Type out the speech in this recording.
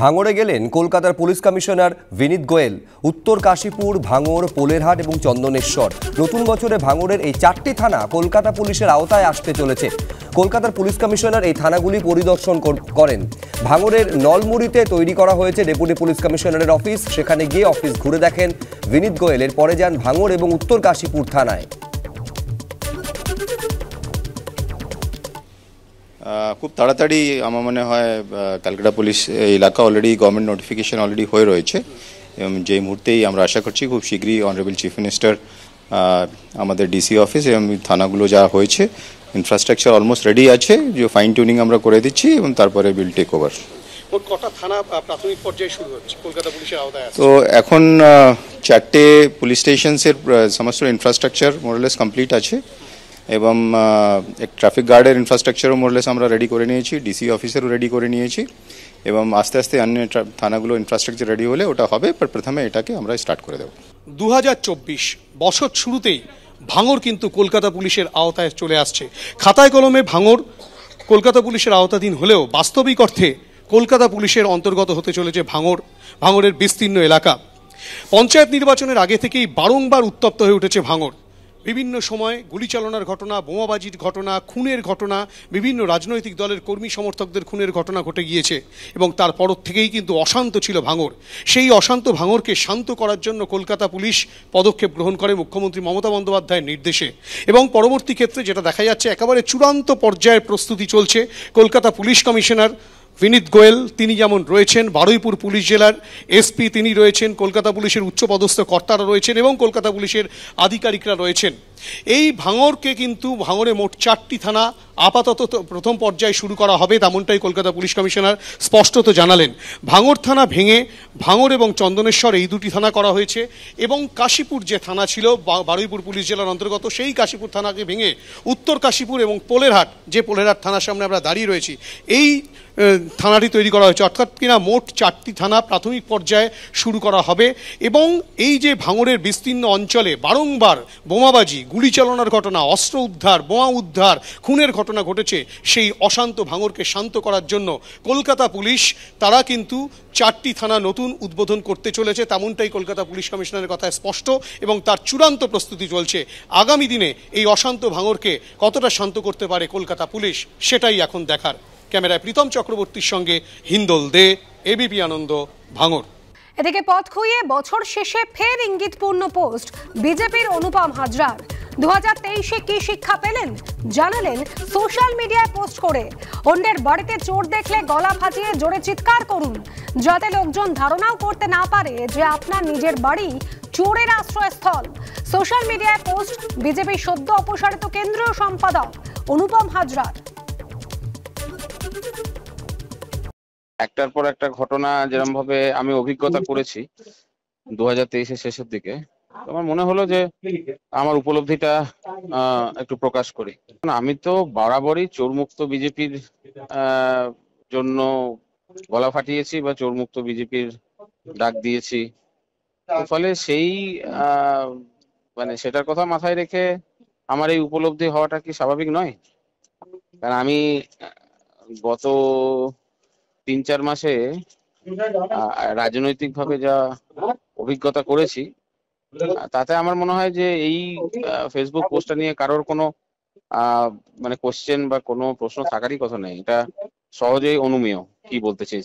ভাঙড়ে গেলেন কলকাতার পুলিশ কমিশনার বিনীত গোয়েল। উত্তর কাশীপুর, ভাঙড়, পোলেরহাট এবং চন্দনেশ্বর। নতুন বছরে ভাঙড়ের এই 4টি থানা কলকাতা পুলিশের আওতায় আসতে চলেছে। কলকাতার পুলিশ কমিশনার এই থানাগুলি পরিদর্শন করেন। ভাঙড়ের নলমুড়িতে তৈরি করা হয়েছে ডেপুটি পুলিশ কমিশনারের অফিস। সেখানে গিয়ে অফিস ঘুরে দেখেন বিনীত গোয়েল। এরপরে যান ভাঙড় এবং উত্তর কাশীপুর থানায়। খুব তাড়াতাড়ি আমার মনে হয় ক্যালকাটা পুলিশ এলাকা অলরেডি গভর্নমেন্ট নোটিফিকেশন অলরেডি হয়ে রয়েছে এবং যে মুহূর্তেই আমরা আশা করছি খুব শীঘ্রই অনারেবল চিফ মিনিস্টার আমাদের ডিসি অফিস এবং থানাগুলো যা হয়েছে ইনফ্রাস্ট্রাকচার অলমোস্ট রেডি আছে, যে ফাইন টিউনিং আমরা করে দিচ্ছি এবং তারপরে উইল টেক ওভার। কটা থানা প্রাথমিক পর্যায়ে শুরু হচ্ছে কলকাতা পুলিশের আওতায়? তো এখন 4টে পুলিশ স্টেশনসের সমস্ত ইনফ্রাস্ট্রাকচার মোরলেস কমপ্লিট আছে এবং এক ট্রাফিক গার্ডের ইনফ্রাস্ট্রাকচারও মোরলেস আমরা রেডি করে নিয়েছি, ডিসি অফিসেরও রেডি করে নিয়েছি এবং আস্তে আস্তে অন্য থানাগুলো ইনফ্রাস্ট্রাকচার রেডি হলে ওটা হবে, বাট প্রথমে এটাকে আমরা স্টার্ট করে দেব। 2024 বছর শুরুতেই ভাঙড় কিন্তু কলকাতা পুলিশের আওতায় চলে আসছে। খাতায় কলমে ভাঙড় কলকাতা পুলিশের আওতাধীন হলেও বাস্তবিক অর্থে কলকাতা পুলিশের অন্তর্গত হতে চলেছে ভাঙড়ের বিস্তীর্ণ এলাকা। পঞ্চায়েত নির্বাচনের আগে থেকেই বারংবার উত্তপ্ত হয়ে উঠেছে ভাঙড়। বিভিন্ন সময় গুলিচালনার ঘটনা, বোমাবাজির ঘটনা, খুনের ঘটনা, বিভিন্ন রাজনৈতিক দলের কর্মী সমর্থকদের খুনের ঘটনা ঘটে গিয়েছে এবং তারপর থেকেই কিন্তু অশান্ত ছিল ভাঙড়। সেই অশান্ত ভাঙড়কে শান্ত করার জন্য কলকাতা পুলিশ পদক্ষেপ গ্রহণ করে মুখ্যমন্ত্রী মমতা বন্দ্যোপাধ্যায়ের নির্দেশে এবং পরবর্তী ক্ষেত্রে যেটা দেখা যাচ্ছে একেবারে চূড়ান্ত পর্যায়ের প্রস্তুতি চলছে। কলকাতা পুলিশ কমিশনার বিনীত গোয়েল তিনি যেমন রয়েছেন, বারুইপুর পুলিশ জেলার এসপি তিনি রয়েছেন, কলকাতা পুলিশের উচ্চপদস্থ কর্তারা রয়েছেন এবং কলকাতা পুলিশের আধিকারিকরা রয়েছেন। এই ভাঙড়কে কিন্তু ভাঙড়ে মোট 4টি থানা আপাতত প্রথম পর্যায়ে শুরু করা হবে, তেমনটাই কলকাতা পুলিশ কমিশনার স্পষ্টত জানালেন। ভাঙড় থানা ভেঙে ভাঙড় এবং চন্দনেশ্বর এই 2টি থানা করা হয়েছে এবং কাশীপুর যে থানা ছিল বারুইপুর পুলিশ জেলার অন্তর্গত, সেই কাশীপুর থানাকে ভেঙে উত্তর কাশীপুর এবং পোলেরহাট, যে পোলেরহাট থানার সামনে আমরা দাঁড়িয়ে রয়েছি, এই থানাটি তৈরি করা হয়েছে। অর্থাৎ কিনা মোট 4টি থানা প্রাথমিক পর্যায়ে শুরু করা হবে এবং এই যে ভাঙড়ের বিস্তীর্ণ অঞ্চলে বারংবার বোমাবাজি, গুলি চালনার ঘটনা, অস্ত্র উদ্ধার, বোমা উদ্ধার, খুনের ঘটনা ঘটেছে, সেই অশান্ত ভাঙড়কে শান্ত করার জন্য কলকাতা পুলিশ তারা কিন্তু 4টি থানা নতুন উদ্বোধন করতে চলেছে, তেমনটাই কলকাতা পুলিশ কমিশনারের কথায় স্পষ্ট এবং তার চূড়ান্ত প্রস্তুতি চলছে। আগামী দিনে এই অশান্ত ভাঙড়কে কতটা শান্ত করতে পারে কলকাতা পুলিশ, সেটাই এখন দেখার। ক্যামেরায় প্রীতম চক্রবর্তীর সঙ্গে হিন্দোল দে, এবিপি আনন্দ, ভাঙড়। এদিকে পথ খুইয়ে বছর শেষে ফের ইঙ্গিতপূর্ণ পোস্ট বিজেপির অনুপম হাজরার। 2023-এ কি শিক্ষা পেলেন জানালেন সোশ্যাল মিডিয়ায় পোস্ট করে। অন্যের বাড়িতে চোর দেখলে গলা ফাটিয়ে জোরে চিৎকার করুন, যাতে লোকজন ধারণাও করতে না পারে যে আপনার নিজের বাড়ি চোরের আশ্রয়স্থল। সোশ্যাল মিডিয়ায় পোস্ট বিজেপির সদ্য অপসারিত কেন্দ্রীয় সম্পাদক অনুপম হাজরার। একটার পর একটা ঘটনা যেরকম ভাবে আমি অভিজ্ঞতা করেছি 2023-এর শেষের দিকে, আমার মনে হলো যে আমার উপলব্ধিটা একটু প্রকাশ করি। আমি তো বরাবরই চোরমুক্ত বিজেপির জন্য গলা ফাটিয়েছি বা চোরমুক্ত বিজেপির ডাক দিয়েছি, ফলে সেই সেটার কথা মাথায় রেখে আমার এই উপলব্ধি হওয়াটা কি স্বাভাবিক নয়? কারণ আমি গত 3-4 মাসে রাজনৈতিক ভাবে যা অভিজ্ঞতা করেছি, তাতে আমার মনে হয় যে এই ফেসবুক পোস্টটা নিয়ে কারোর কোনো কোশ্চেন বা কোনো প্রশ্ন থাকারই কথা নেই। এটা সহজেই অনুমেয় কি বলতে চেয়েছি।